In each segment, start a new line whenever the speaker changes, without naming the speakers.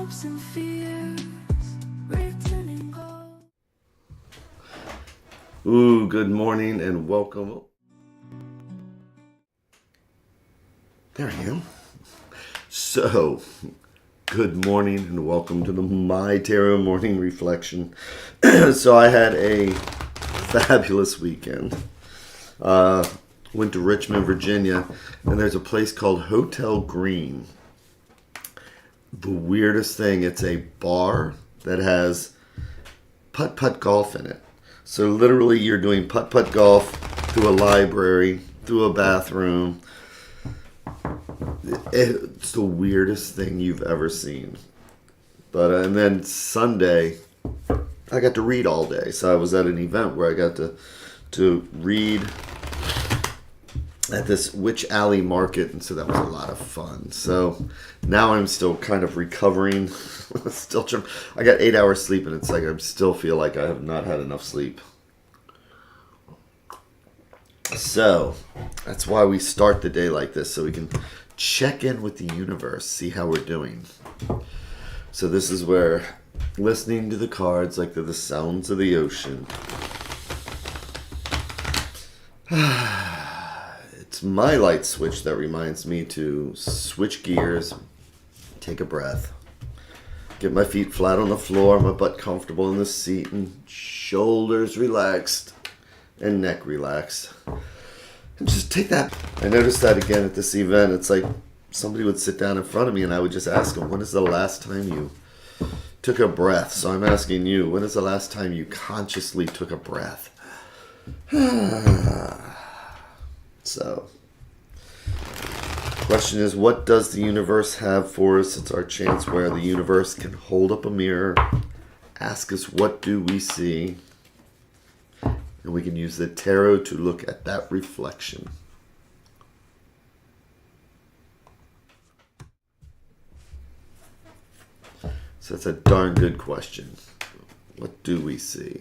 hopes and fears written in gold.
Ooh, good morning and welcome. There I am. So, good morning and welcome to the MyTarot morning reflection. So I had a fabulous weekend. Went to Richmond, Virginia, and there's a place called Hotel Green. The weirdest thing, it's a bar that has putt-putt golf in it. So literally you're doing putt-putt golf through a library, through a bathroom. It's the weirdest thing you've ever seen. But and then Sunday, I got to read all day. So I was at an event where I got to read at this Witch Alley market, and so that was a lot of fun. So now I'm still kind of recovering. I got 8 hours sleep, and it's like I still feel like I have not had enough sleep. So that's why we start the day like this, so we can check in with the universe, see how we're doing. So this is where listening to the cards like they're the sounds of the ocean. It's my light switch that reminds me to switch gears, take a breath, get my feet flat on the floor, my butt comfortable in the seat, and shoulders relaxed and neck relaxed. And just take that. I noticed that again at this event. It's like somebody would sit down in front of me and I would just ask them, when is the last time you took a breath? So I'm asking you, when is the last time you consciously took a breath? So, question is, what does the universe have for us? It's our chance where the universe can hold up a mirror, ask us, what do we see? And we can use the tarot to look at that reflection. So that's a darn good question. What do we see?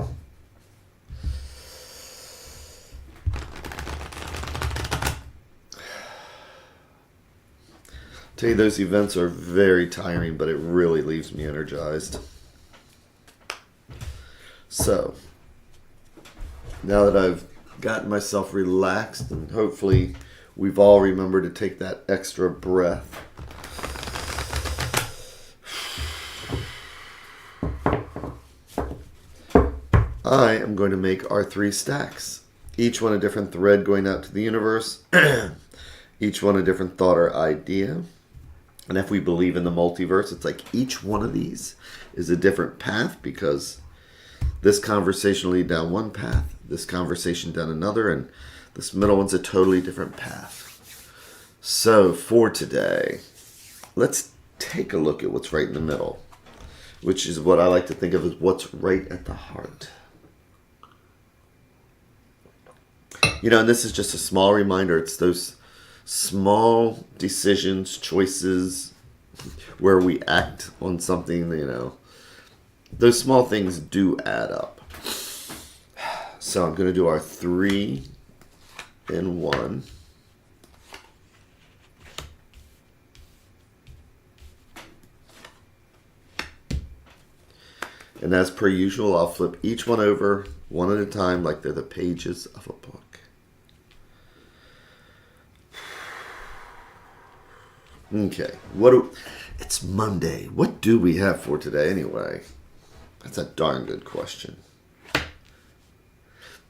Tell you, those events are very tiring, but it really leaves me energized. So, now that I've gotten myself relaxed, and hopefully we've all remembered to take that extra breath. I am going to make our 3 stacks. Each one a different thread going out to the universe. Each one a different thought or idea. And if we believe in the multiverse, it's like each one of these is a different path, because this conversation will lead down one path, this conversation down another, and this middle one's a totally different path. So for today, let's take a look at what's right in the middle, which is what I like to think of as what's right at the heart. You know, and this is just a small reminder. It's those small decisions, choices, where we act on something, you know. Those small things do add up. So I'm going to do our 3 in 1. And as per usual, I'll flip each one over one at a time like they're the pages of a book. Okay, it's Monday. What do we have for today anyway? That's a darn good question.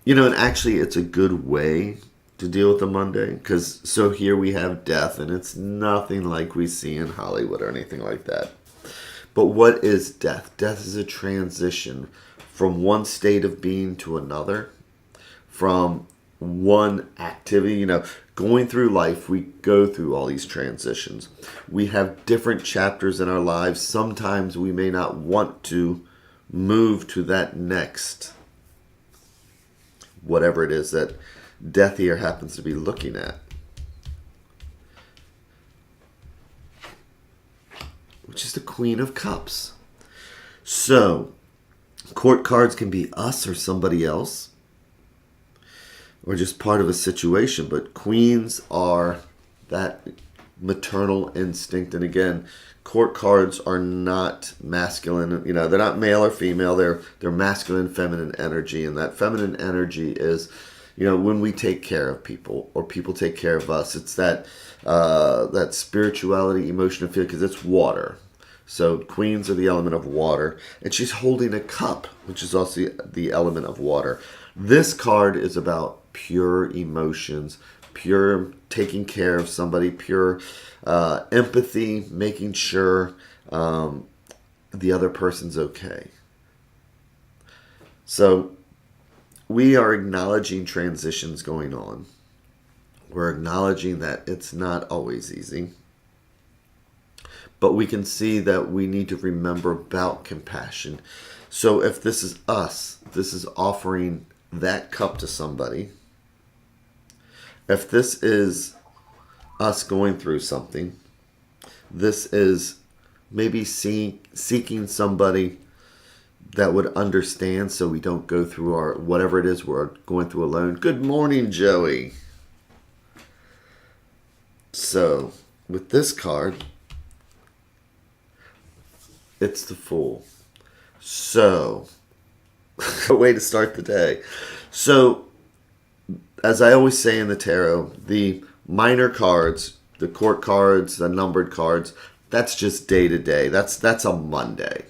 You know, and actually it's a good way to deal with a Monday, because so here we have death, and it's nothing like we see in Hollywood or anything like that. But what is death? Death is a transition from one state of being to another, from one activity. You know, going through life, we go through all these transitions. We have different chapters in our lives. Sometimes we may not want to move to that next, whatever it is that death here happens to be looking at, which is the Queen of Cups. So, court cards can be us or somebody else, or just part of a situation, but queens are that maternal instinct. And again, court cards are not masculine. They're not male or female. They're masculine, feminine energy. And that feminine energy is, when we take care of people or people take care of us. It's that that spirituality, emotion, and feeling, because it's water. So queens are the element of water, and she's holding a cup, which is also the element of water. This card is about pure emotions, pure taking care of somebody, pure empathy, making sure the other person's okay. So we are acknowledging transitions going on. We're acknowledging that it's not always easy. But we can see that we need to remember about compassion. So if this is us, this is offering that cup to somebody. If this is us going through something, this is maybe seeking somebody that would understand, so we don't go through our whatever it is we're going through alone. Good morning, Joey. So with this card, it's the Fool. So, a way to start the day. So, as I always say in the tarot, the minor cards, the court cards, the numbered cards, that's just day to day. That's a Monday.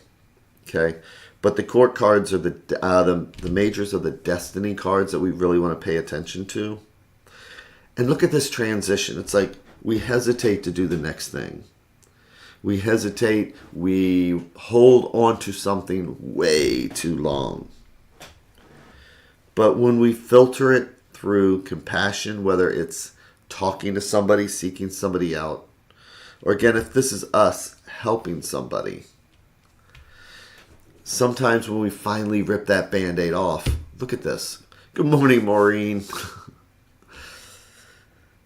Okay? But the court cards are the majors are the destiny cards that we really want to pay attention to. And look at this transition. It's like we hesitate to do the next thing. We hesitate, we hold on to something way too long. But when we filter it through compassion, whether it's talking to somebody, seeking somebody out, or again, if this is us helping somebody, sometimes when we finally rip that Band-Aid off, look at this. Good morning, Maureen.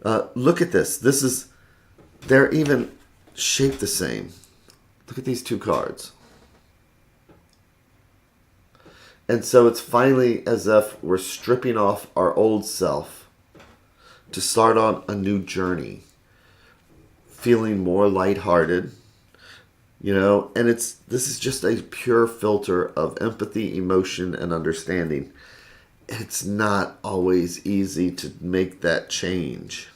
Look at this. They're even shaped the same. Look at these two cards. And so it's finally as if we're stripping off our old self to start on a new journey, feeling more lighthearted, and this is just a pure filter of empathy, emotion, and understanding. It's not always easy to make that change.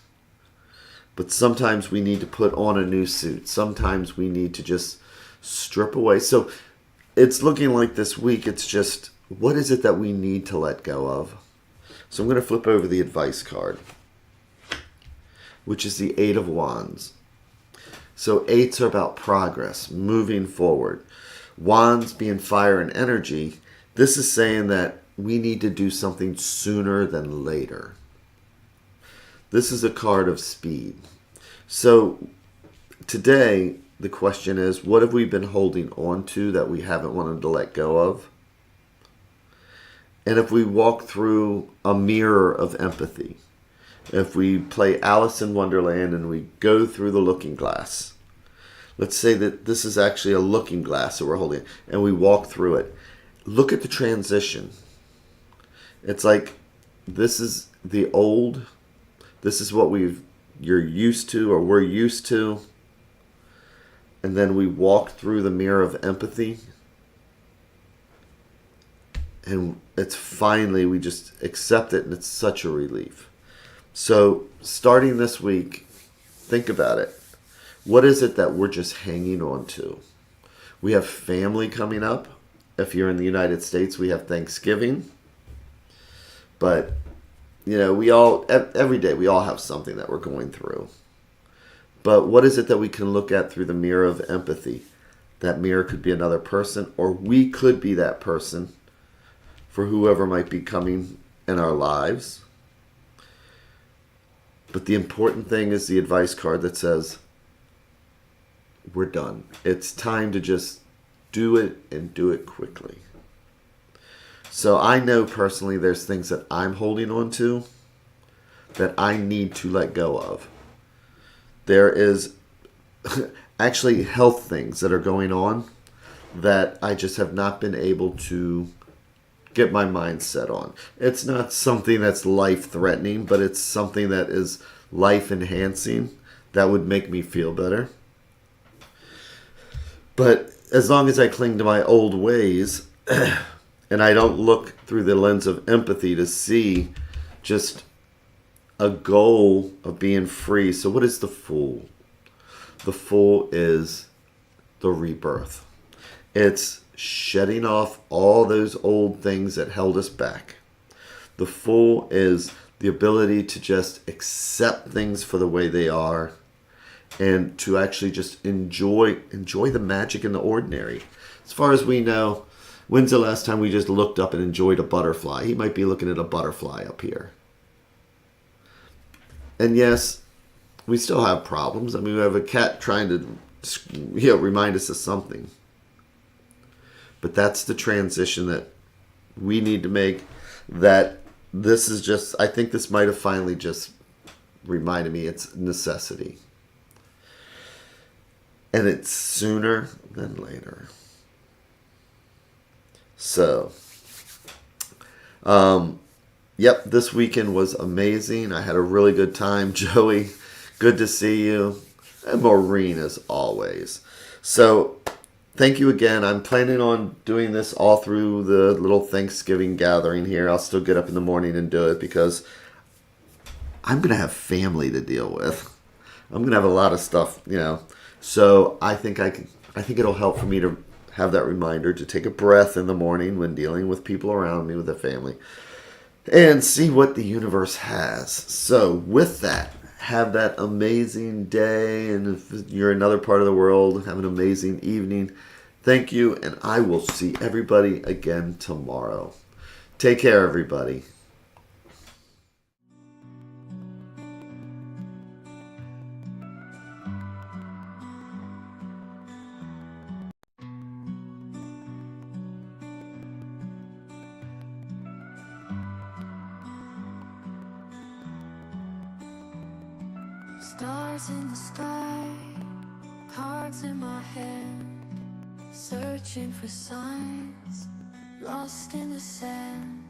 But sometimes we need to put on a new suit. Sometimes we need to just strip away. So it's looking like this week, it's just, what is it that we need to let go of? So I'm going to flip over the advice card, which is the Eight of Wands. So eights are about progress, moving forward. Wands being fire and energy, this is saying that we need to do something sooner than later. This is a card of speed. So today, the question is, what have we been holding on to that we haven't wanted to let go of? And if we walk through a mirror of empathy, if we play Alice in Wonderland and we go through the looking glass, let's say that this is actually a looking glass that we're holding, and we walk through it. Look at the transition. It's like this is the old. This is what you're used to, or we're used to. And then we walk through the mirror of empathy. And it's finally, we just accept it, and it's such a relief. So starting this week, think about it. What is it that we're just hanging on to? We have family coming up. If you're in the United States, we have Thanksgiving. But we all, every day, we all have something that we're going through. But what is it that we can look at through the mirror of empathy? That mirror could be another person, or we could be that person for whoever might be coming in our lives. But the important thing is the advice card that says, we're done. It's time to just do it, and do it quickly. So I know personally there's things that I'm holding on to that I need to let go of. There is actually health things that are going on that I just have not been able to get my mind set on. It's not something that's life-threatening, but it's something that is life-enhancing That would make me feel better. But as long as I cling to my old ways and I don't look through the lens of empathy to see just a goal of being free. So what is the Fool? The Fool is the rebirth. It's shedding off all those old things that held us back. The Fool is the ability to just accept things for the way they are and to actually just enjoy the magic in the ordinary. As far as we know, when's the last time we just looked up and enjoyed a butterfly? He might be looking at a butterfly up here. And yes, we still have problems. I mean, we have a cat trying to, remind us of something. But that's the transition that we need to make. That this is just, I think this might have finally just reminded me it's necessity. And it's sooner than later. So, yep, this weekend was amazing. I had a really good time. Joey, good to see you. And Maureen, as always. So, thank you again. I'm planning on doing this all through the little Thanksgiving gathering here. I'll still get up in the morning and do it because I'm going to have family to deal with. I'm going to have a lot of stuff, So I think it'll help for me to have that reminder to take a breath in the morning when dealing with people around me, with the family, and see what the universe has. So with that, have that amazing day. And if you're another part of the world, have an amazing evening. Thank you. And I will see everybody again tomorrow. Take care, everybody.
Stars in the sky, cards in my hand, searching for signs, lost in the sand.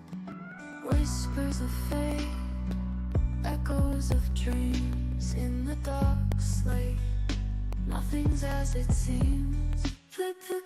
Whispers of fate, echoes of dreams in the dark slate. Nothing's as it seems. Flip the